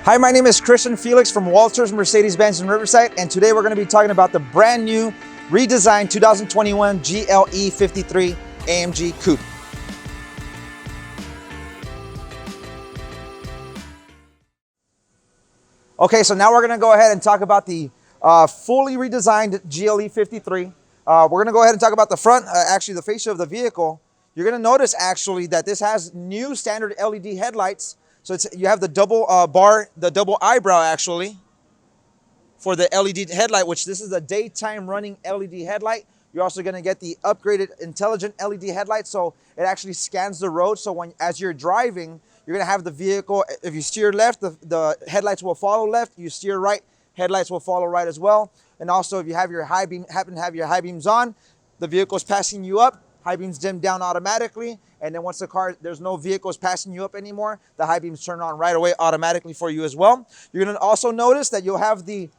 Hi, my name is Christian Felix from Walters Mercedes-Benz in Riverside, and today we're going to be talking about the brand new redesigned 2021 GLE 53 AMG Coupe. Okay, so now we're going to go ahead and talk about the fully redesigned GLE 53. We're going to go ahead and talk about the front, actually the fascia of the vehicle. You're going to notice actually that this has new standard LED headlights. So you have the double the double eyebrow actually for the LED headlight, which this is a daytime running LED headlight. You're also going to get the upgraded intelligent LED headlight, so it actually scans the road. So as you're driving, you're going to have the vehicle, if you steer left, the headlights will follow left. You steer right, headlights will follow right as well. And also if you have your high beam, happen to have your high beams on, the vehicle is passing you up, high beams dim down automatically. And then once there's no vehicles passing you up anymore, the high beams turn on right away automatically for you as well. You're going to also notice that you'll have the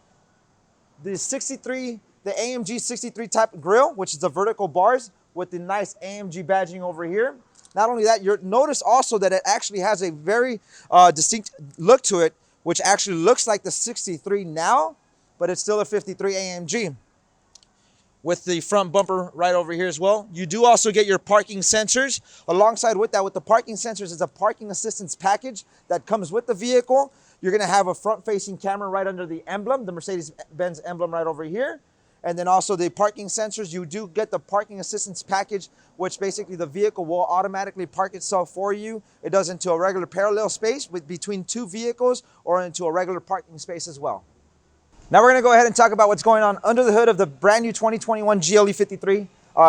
AMG 63 type grille, which is the vertical bars with the nice AMG badging over here. Not only that, you'll notice also that it actually has a very distinct look to it, which actually looks like the 63 now, but it's still a 53 AMG. With the front bumper right over here as well. You do also get your parking sensors. Alongside with that, with the parking sensors, is a parking assistance package that comes with the vehicle. You're gonna have a front-facing camera right under the emblem, the Mercedes-Benz emblem right over here. And then also the parking sensors, you do get the parking assistance package, which basically the vehicle will automatically park itself for you. It does into a regular parallel space between two vehicles or into a regular parking space as well. Now we're going to go ahead and talk about what's going on under the hood of the brand new 2021 GLE 53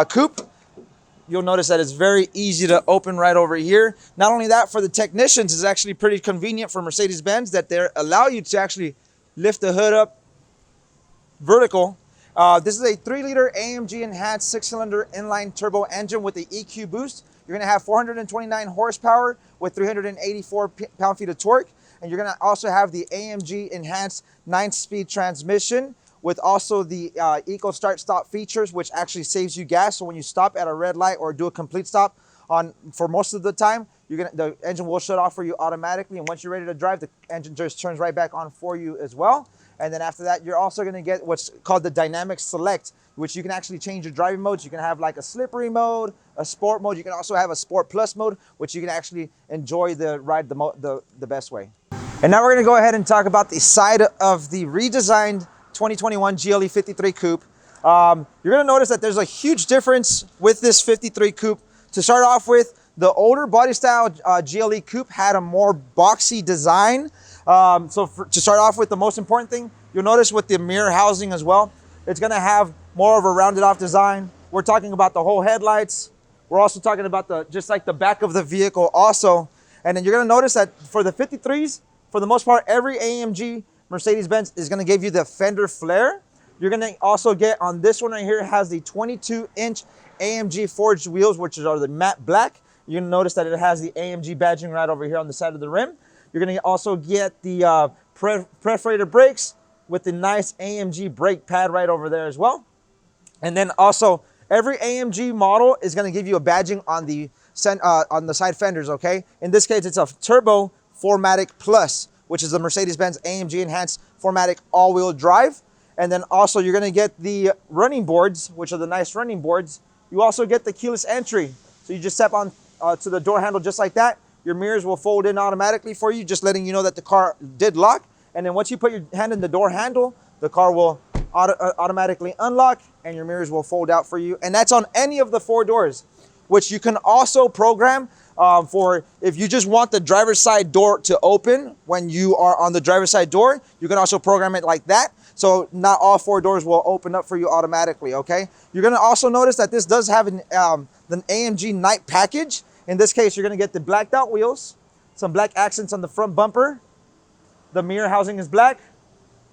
Coupe. You'll notice that it's very easy to open right over here. Not only that, for the technicians, it's actually pretty convenient for Mercedes-Benz that they allow you to actually lift the hood up vertical. This is a 3-liter AMG enhanced 6-cylinder inline turbo engine with the EQ boost. You're going to have 429 horsepower with 384 pound-feet of torque. And you're going to also have the AMG enhanced 9-speed transmission with also the eco start stop features, which actually saves you gas. So when you stop at a red light or do a complete stop for most of the time, the engine will shut off for you automatically. And once you're ready to drive, the engine just turns right back on for you as well. And then after that, you're also going to get what's called the dynamic select, which you can actually change your driving modes. You can have like a slippery mode, a sport mode. You can also have a sport plus mode, which you can actually enjoy the ride the best way. And now we're going to go ahead and talk about the side of the redesigned 2021 GLE 53 Coupe. You're going to notice that there's a huge difference with this 53 Coupe. To start off with, the older body style GLE Coupe had a more boxy design. To start off with, the most important thing, you'll notice with the mirror housing as well, it's going to have more of a rounded off design. We're talking about the whole headlights. We're also talking about just like the back of the vehicle also. And then you're going to notice that for the 53s, for the most part, every AMG Mercedes-Benz is going to give you the fender flare. You're going to also get on this one right here, it has the 22-inch AMG forged wheels, which are the matte black. You're going to notice that it has the AMG badging right over here on the side of the rim. You're going to also get the perforated brakes with the nice AMG brake pad right over there as well. And then also, every AMG model is going to give you a badging on the side fenders, okay? In this case, it's a Turbo 4MATIC Plus, which is the Mercedes-Benz AMG Enhanced 4MATIC all-wheel drive. And then also you're going to get the running boards, which are the nice running boards. You also get the keyless entry. So you just step on to the door handle just like that. Your mirrors will fold in automatically for you, just letting you know that the car did lock. And then once you put your hand in the door handle, the car will automatically unlock and your mirrors will fold out for you. And that's on any of the 4 doors, which you can also program for if you just want the driver's side door to open when you are on the driver's side door. You can also program it like that. So not all 4 doors will open up for you automatically, okay? You're going to also notice that this does have an AMG night package. In this case, you're going to get the blacked out wheels, some black accents on the front bumper. The mirror housing is black.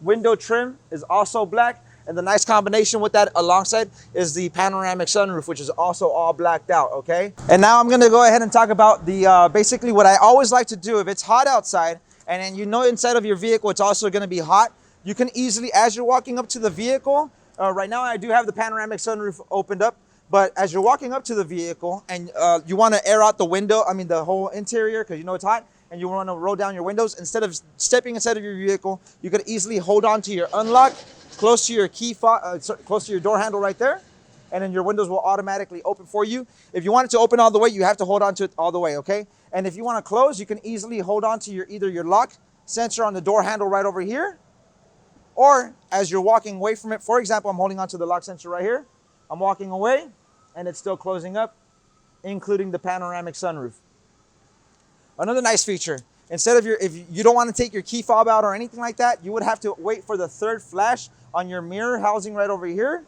Window trim is also black. And the nice combination with that alongside is the panoramic sunroof, which is also all blacked out, okay? And now I'm gonna go ahead and talk about the basically what I always like to do if it's hot outside, and then you know inside of your vehicle it's also gonna be hot, you can easily, as you're walking up to the vehicle, right now I do have the panoramic sunroof opened up, but as you're walking up to the vehicle and you wanna air out the window, the whole interior, because you know it's hot, and you want to roll down your windows, instead of stepping inside of your vehicle, you could easily hold on to your unlock close to your close to your door handle right there, and then your windows will automatically open for you. If you want it to open all the way, you have to hold on to it all the way, okay? And if you want to close, you can easily hold on to either your lock sensor on the door handle right over here, or as you're walking away from it. For example, I'm holding onto the lock sensor right here. I'm walking away, and it's still closing up, including the panoramic sunroof. Another nice feature, instead of if you don't want to take your key fob out or anything like that, you would have to wait for the third flash on your mirror housing right over here.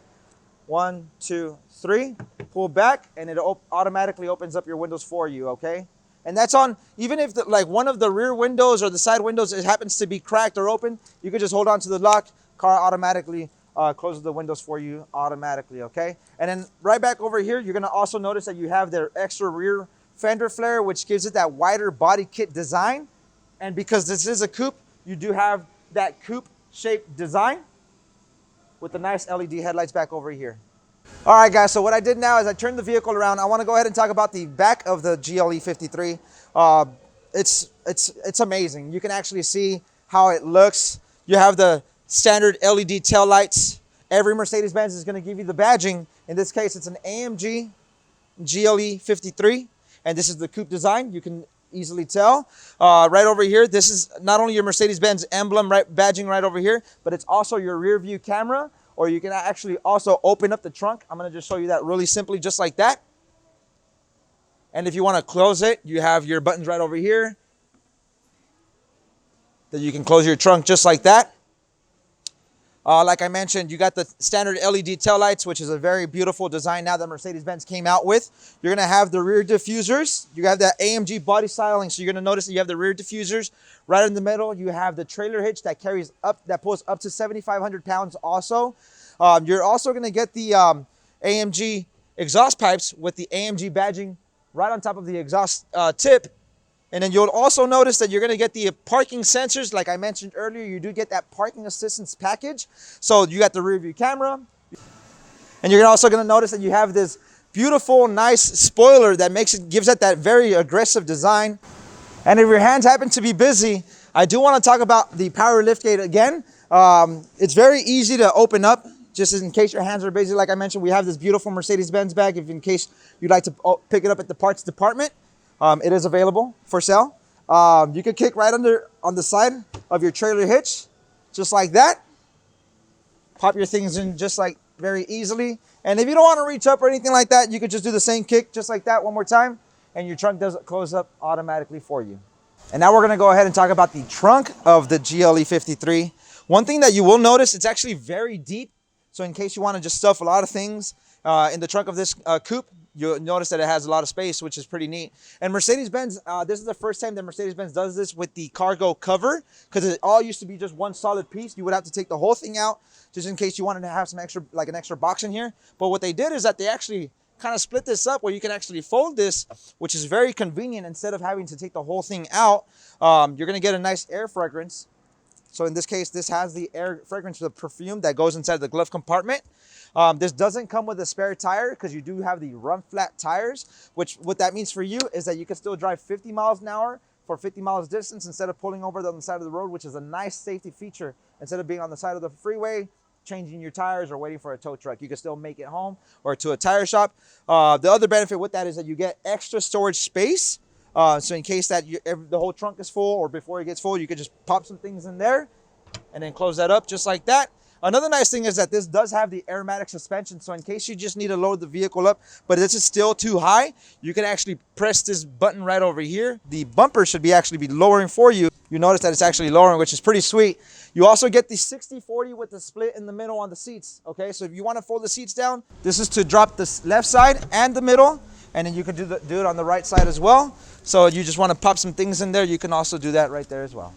1, 2, 3, pull back, and it automatically opens up your windows for you, okay? And that's on, even if like one of the rear windows or the side windows, it happens to be cracked or open, you could just hold on to the lock, car automatically closes the windows for you automatically, okay? And then right back over here, you're gonna also notice that you have their extra rear fender flare, which gives it that wider body kit design. And because this is a coupe, you do have that coupe shaped design with the nice LED headlights back over here. All right, guys, so what I did now is I turned the vehicle around. I want to go ahead and talk about the back of the GLE 53. It's amazing. You can actually see how it looks. You have the standard LED tail lights. Every Mercedes-Benz is going to give you the badging. In this case, it's an AMG GLE 53, and this is the coupe design. You can easily tell. Right over here, this is not only your Mercedes-Benz emblem badging right over here, but it's also your rear view camera, or you can actually also open up the trunk. I'm going to just show you that really simply, just like that. And if you want to close it, you have your buttons right over here that you can close your trunk just like that. Like I mentioned, you got the standard LED taillights, which is a very beautiful design now that Mercedes-Benz came out with. You're going to have the rear diffusers. You have that AMG body styling, so you're going to notice that you have the rear diffusers. Right in the middle, you have the trailer hitch that carries up, that pulls up to 7,500 pounds also. You're also going to get the AMG exhaust pipes with the AMG badging right on top of the exhaust tip. And then you'll also notice that you're going to get the parking sensors. Like I mentioned earlier, you do get that parking assistance package. So you got the rear view camera. And you're also going to notice that you have this beautiful, nice spoiler that gives it that very aggressive design. And if your hands happen to be busy, I do want to talk about the power liftgate again. It's very easy to open up, just in case your hands are busy. Like I mentioned, we have this beautiful Mercedes-Benz bag. If in case you'd like to pick it up at the parts department. It is available for sale. You can kick right on the side of your trailer hitch, just like that. Pop your things in just like very easily. And if you don't want to reach up or anything like that, you could just do the same kick just like that one more time, and your trunk does close up automatically for you. And now we're going to go ahead and talk about the trunk of the GLE 53. One thing that you will notice, it's actually very deep. So in case you want to just stuff a lot of things in the trunk of this coupe, you'll notice that it has a lot of space, which is pretty neat. And Mercedes-Benz, this is the first time that Mercedes-Benz does this with the cargo cover, because it all used to be just one solid piece. You would have to take the whole thing out just in case you wanted to have some extra, like an extra box in here. But what they did is that they actually kind of split this up where you can actually fold this, which is very convenient. Instead of having to take the whole thing out, you're going to get a nice air fragrance. So in this case, this has the air fragrance of perfume that goes inside the glove compartment. This doesn't come with a spare tire because you do have the run flat tires, which what that means for you is that you can still drive 50 miles an hour for 50 miles distance instead of pulling over on the side of the road, which is a nice safety feature. Instead of being on the side of the freeway, changing your tires or waiting for a tow truck, you can still make it home or to a tire shop. The other benefit with that is that you get extra storage space. So in case that the whole trunk is full or before it gets full, you could just pop some things in there and then close that up just like that. Another nice thing is that this does have the aromatic suspension. So in case you just need to load the vehicle up, but this is still too high, you can actually press this button right over here. The bumper should actually be lowering for you. You notice that it's actually lowering, which is pretty sweet. You also get the 60-40 with the split in the middle on the seats. Okay, so if you want to fold the seats down, this is to drop the left side and the middle, and then you can do it on the right side as well. So you just want to pop some things in there, you can also do that right there as well.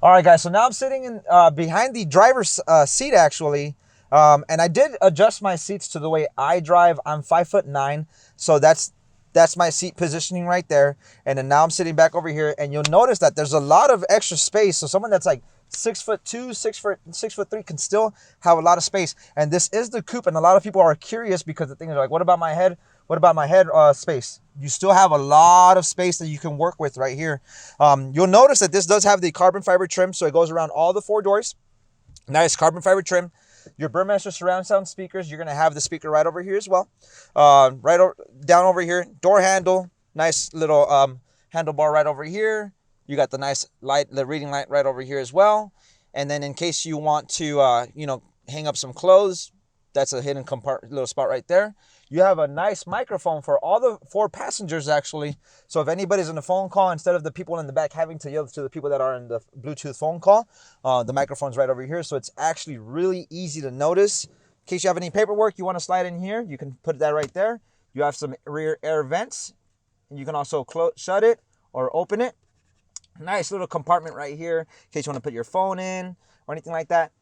All right, guys, so now I'm sitting in behind the driver's seat, actually. And I did adjust my seats to the way I drive. I'm 5'9", so that's my seat positioning right there. And then now I'm sitting back over here, and you'll notice that there's a lot of extra space. So someone that's like 6'2", 6'3" can still have a lot of space. And this is the coupe, and a lot of people are curious because the thing is like, what about my head? What about my head space? You still have a lot of space that you can work with right here. You'll notice that this does have the carbon fiber trim, so it goes around all the 4 doors. Nice carbon fiber trim. Your Burmester surround sound speakers, you're going to have the speaker right over here as well. Down over here, door handle, nice little handlebar right over here. You got the nice light, the reading light right over here as well. And then in case you want to, hang up some clothes, that's a hidden little spot right there. You have a nice microphone for all the 4 passengers, actually. So if anybody's on a phone call, instead of the people in the back having to yell to the people that are in the Bluetooth phone call, the microphone's right over here. So it's actually really easy to notice. In case you have any paperwork you want to slide in here, you can put that right there. You have some rear air vents. You can also shut it or open it. Nice little compartment right here in case you want to put your phone in or anything like that.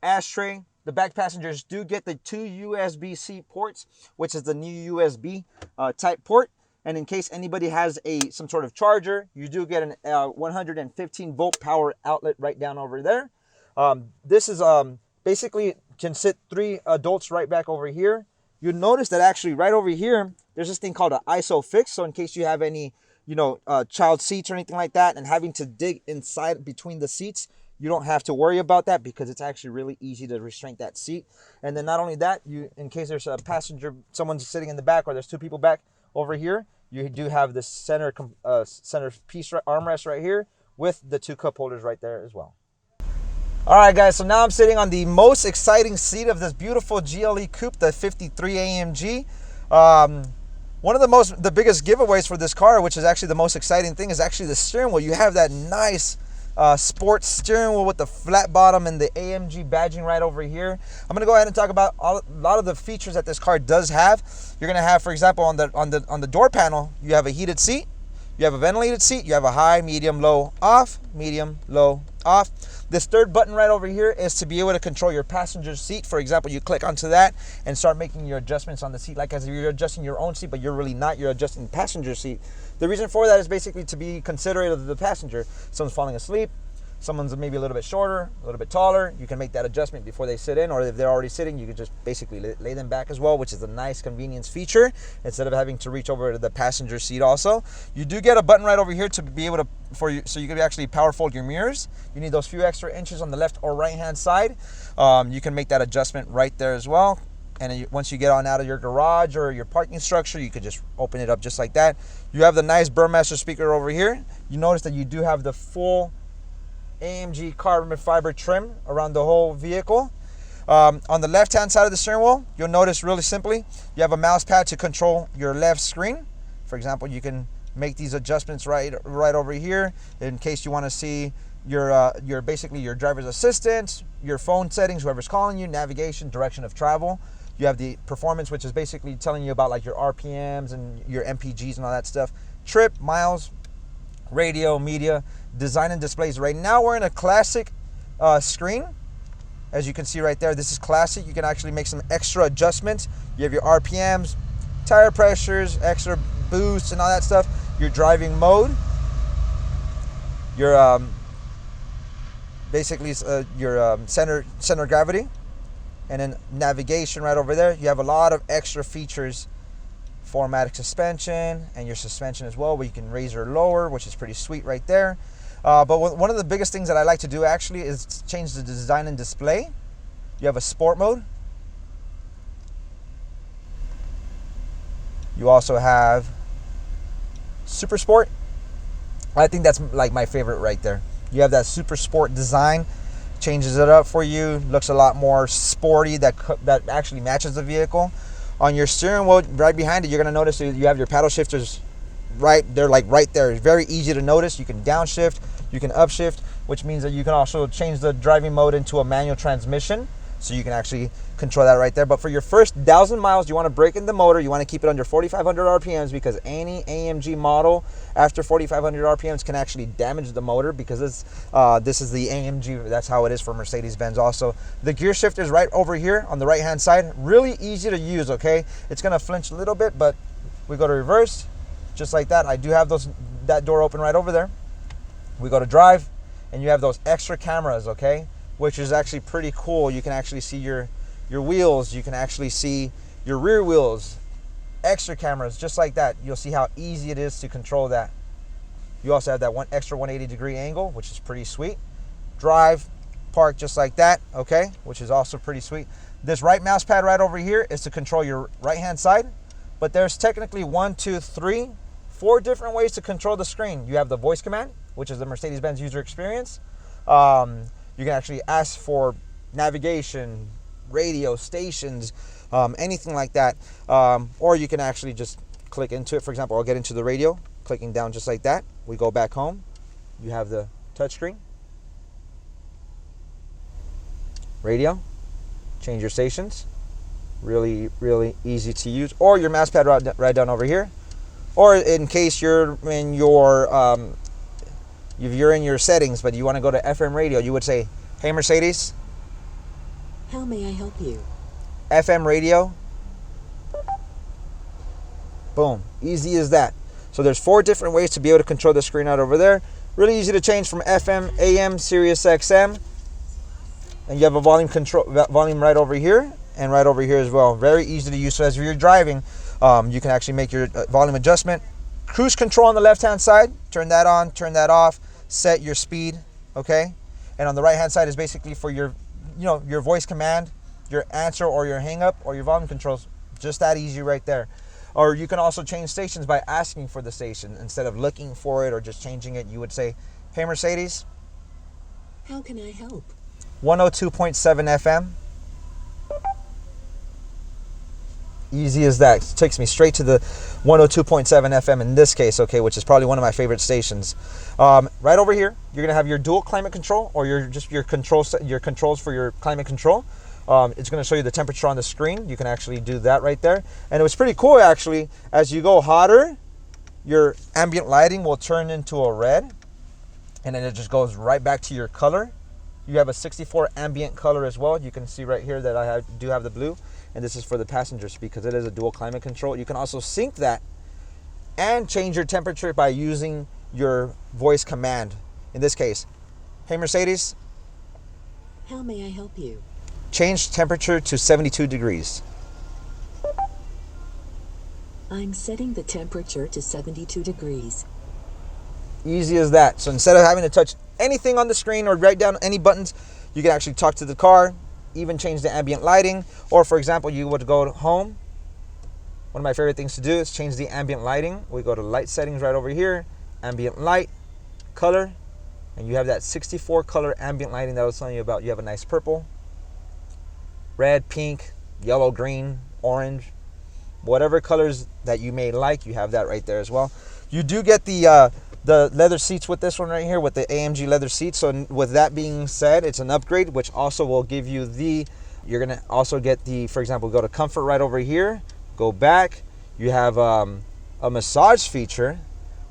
Ashtray. The back passengers do get the 2 USB-C ports, which is the new USB type port. And in case anybody has some sort of charger, you do get an 115 volt power outlet right down over there. This is basically can sit 3 adults right back over here. You'll notice that actually right over here, there's this thing called an ISO fix. So in case you have any, child seats or anything like that and having to dig inside between the seats, you don't have to worry about that because it's actually really easy to restrain that seat. And then not only that, in case there's a passenger, someone's sitting in the back or there's 2 people back over here, you do have the center piece armrest right here with the 2 cup holders right there as well. All right, guys, so now I'm sitting on the most exciting seat of this beautiful GLE Coupe, the 53 AMG. One of the biggest giveaways for this car, which is actually the most exciting thing, is actually the steering wheel. You have that nice sports steering wheel with the flat bottom and the AMG badging right over here. I'm gonna go ahead and talk about a lot of the features that this car does have. You're gonna have, for example, on the door panel, you have a heated seat, you have a ventilated seat, you have a high, medium, low, off, medium, low, off. This third button right over here is to be able to control your passenger seat. For example, you click onto that and start making your adjustments on the seat, like as if you're adjusting your own seat, but you're really not. You're adjusting the passenger seat. The reason for that is basically to be considerate of the passenger. Someone's falling asleep, someone's maybe a little bit shorter, a little bit taller. You can make that adjustment before they sit in, or if they're already sitting, you can just basically lay them back as well, which is a nice convenience feature instead of having to reach over to the passenger seat. Also, you do get a button right over here to be able to so you can actually power fold your mirrors. You need those few extra inches on the left or right hand side. You can make that adjustment right there as well. And once you get on out of your garage or your parking structure, you could just open it up just like that. You have the nice Burmester speaker over here. You notice that you do have the full AMG carbon fiber trim around the whole vehicle. On the left hand side of the steering wheel, you'll notice really simply, you have a mouse pad to control your left screen. For example, you can make these adjustments right over here in case you want to see your basically your driver's assistant, your phone settings, whoever's calling you, navigation, direction of travel. You have the performance, which is basically telling you about like your RPMs and your MPGs and all that stuff. Trip, miles, radio, media, design and displays. Right now we're in a classic screen. As you can see right there, this is classic. You can actually make some extra adjustments. You have your RPMs, tire pressures, extra boosts and all that stuff. Your driving mode, your basically your center of gravity, and then navigation right over there. You have a lot of extra features, 4MATIC suspension and your suspension as well, where you can raise or lower, which is pretty sweet right there. But one of the biggest things that I like to do actually is change the design and display. You have a sport mode. You also have super sport. I think that's like my favorite right there. You have that super sport design, changes it up for you, looks a lot more sporty, that actually matches the vehicle. On your steering wheel, right behind it, you're gonna notice you have your paddle shifters they're like right there. It's very easy to notice. You can downshift, you can upshift, which means that you can also change the driving mode into a manual transmission. So you can actually control that right there. But for your first 1,000 miles, you want to break in the motor. You want to keep it under 4,500 RPMs because any AMG model after 4,500 RPMs can actually damage the motor because this is the AMG. That's how it is for Mercedes-Benz also. The gear shifter is right over here on the right-hand side. Really easy to use, okay? It's going to flinch a little bit, but we go to reverse, just like that. I do have that door open right over there. We go to drive, and you have those extra cameras, okay? Which is actually pretty cool. You can actually see your wheels. You can actually see your rear wheels. extra cameras, just like that. You'll see how easy it is to control that. You also have that one extra 180-degree angle, which is pretty sweet. Drive, park, just like that, okay, which is also pretty sweet. This right mouse pad right over here is to control your right-hand side, but there's technically 1, 2, 3, 4 different ways to control the screen. You have the voice command, which is the Mercedes-Benz user experience. You can actually ask for navigation, radio, stations, anything like that. Or you can actually just click into it. For example, I'll get into the radio, clicking down just like that. We go back home. You have the touchscreen. Radio, change your stations. Really, really easy to use. Or your mouse pad right down over here. Or in case you're in your, if you're in your settings, but you want to go to FM radio, you would say, "Hey Mercedes, how may I help you?" FM radio. Boom, easy as that. So there's 4 different ways to be able to control the screen out over there. Really easy to change from FM, AM, Sirius XM. And you have a volume control, volume right over here and right over here as well. Very easy to use. So as you're driving, you can actually make your volume adjustment. Cruise control on the left-hand side. Turn that on, turn that off. Set your speed, okay? And on the right-hand side is basically for your, your voice command, your answer or your hang-up or your volume controls. Just that easy right there. Or you can also change stations by asking for the station. Instead of looking for it or just changing it, you would say, "Hey Mercedes, how can I help?" 102.7 FM. Easy as that. It takes me straight to the 102.7 FM in this case, okay, which is probably one of my favorite stations. Right over here, you're gonna have your dual climate control, or your controls for your climate control. It's gonna show you the temperature on the screen. You can actually do that right there. And it was pretty cool actually. As you go hotter, your ambient lighting will turn into a red, and then it just goes right back to your color. You have a 64 ambient color as well. You can see right here that I do have the blue, and this is for the passengers because it is a dual climate control. You can also sync that and change your temperature by using your voice command. In this case, "Hey Mercedes, how may I help you?" Change temperature to 72 degrees. I'm setting the temperature to 72 degrees. Easy as that. So instead of having to touch anything on the screen or write down any buttons, you can actually talk to the car, even change the ambient lighting. Or for example, you would go to home. One of my favorite things to do is change the ambient lighting. We go to light settings right over here, ambient light, color, and you have that 64 color ambient lighting that I was telling you about. You have a nice purple, red, pink, yellow, green, orange, whatever colors that you may like, you have that right there as well. You do get the leather seats with this one right here, with the AMG leather seats. So with that being said, it's an upgrade, which also will give you you're gonna also get for example, go to comfort right over here, go back. You have a massage feature,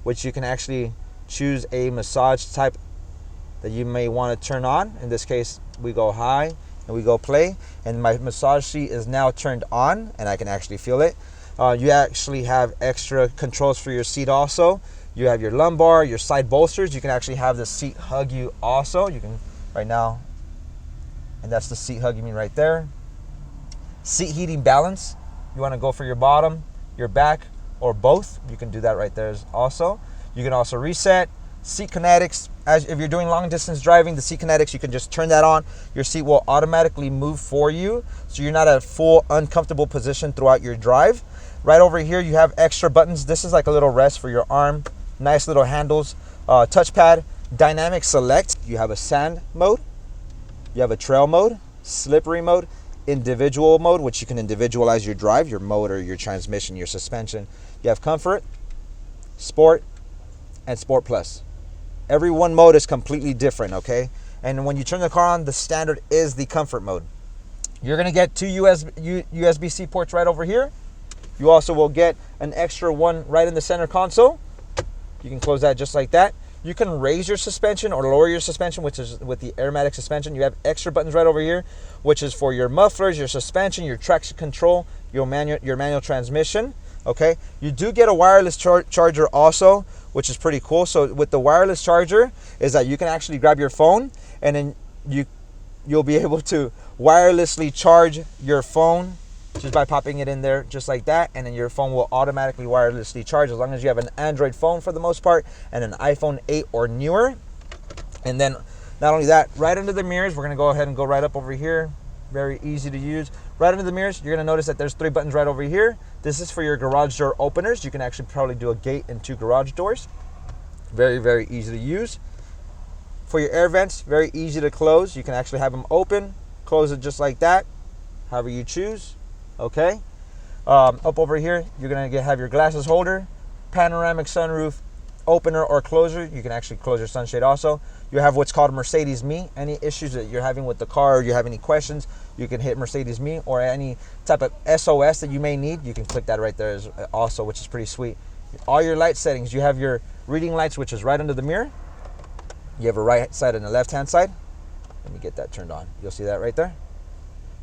which you can actually choose a massage type that you may want to turn on. In this case, we go high and we go play, and my massage seat is now turned on and I can actually feel it. You actually have extra controls for your seat also. You have your lumbar, your side bolsters. You can actually have the seat hug you also. You can right now, and that's the seat hugging me right there. Seat heating balance. You want to go for your bottom, your back, or both. You can do that right there also. You can also reset. Seat kinetics. If you're doing long distance driving, the seat kinetics, you can just turn that on. Your seat will automatically move for you, so you're not at a full uncomfortable position throughout your drive. Right over here, you have extra buttons. This is like a little rest for your arm. Nice little handles. Touchpad. Dynamic select. You have a sand mode. You have a trail mode. Slippery mode. Individual mode, which you can individualize your drive, your motor, your transmission, your suspension. You have comfort, sport, and sport plus. Every one mode is completely different, okay? And when you turn the car on, the standard is the comfort mode. You're gonna get 2 USB-C ports right over here. You also will get an extra one right in the center console. You can close that just like that. You can raise your suspension or lower your suspension, which is with the aromatic suspension. You have extra buttons right over here, which is for your mufflers, your suspension, your traction control, your manual transmission. Okay, you do get a wireless charger also, which is pretty cool. So with the wireless charger is that you can actually grab your phone and then you'll be able to wirelessly charge your phone just by popping it in there just like that, and then your phone will automatically wirelessly charge as long as you have an Android phone for the most part and an iPhone 8 or newer. And then not only that, right under the mirrors, we're gonna go ahead and go right up over here. Very easy to use. Right under the mirrors, you're gonna notice that there's 3 buttons right over here. This is for your garage door openers. You can actually probably do a gate and 2 garage doors. Very, very easy to use. For your air vents, very easy to close. You can actually have them open, close it just like that, however you choose. Okay. Up over here, you're gonna have your glasses holder, panoramic sunroof, opener or closer. You can actually close your sunshade also. You have what's called Mercedes Me. Any issues that you're having with the car, or you have any questions, you can hit Mercedes Me, or any type of SOS that you may need, you can click that right there also, which is pretty sweet. All your light settings, you have your reading lights, which is right under the mirror. You have a right side and a left hand side. Let me get that turned on. You'll see that right there.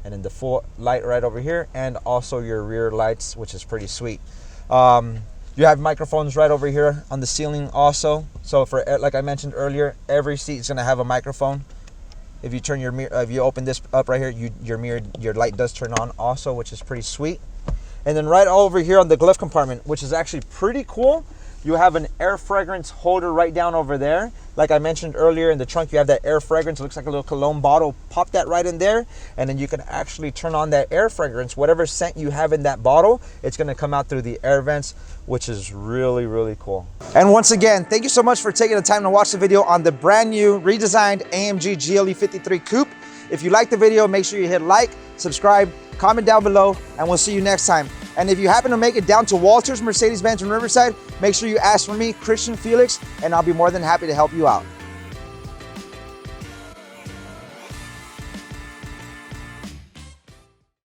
And then the full light right over here, and also your rear lights, which is pretty sweet. You have microphones right over here on the ceiling also. So for, like I mentioned earlier, every seat is gonna have a microphone. If you turn your mirror, if you open this up right here, your light does turn on also, which is pretty sweet. And then right over here on the glove compartment, which is actually pretty cool, you have an air fragrance holder right down over there. Like I mentioned earlier, in the trunk you have that air fragrance. It looks like a little cologne bottle. Pop that right in there, and then you can actually turn on that air fragrance. Whatever scent you have in that bottle, it's gonna come out through the air vents, which is really, really cool. And once again, thank you so much for taking the time to watch the video on the brand new redesigned AMG GLE 53 Coupe. If you like the video, make sure you hit like, subscribe, comment down below, and we'll see you next time. And if you happen to make it down to Walter's Mercedes-Benz in Riverside, make sure you ask for me, Christian Felix, and I'll be more than happy to help you out.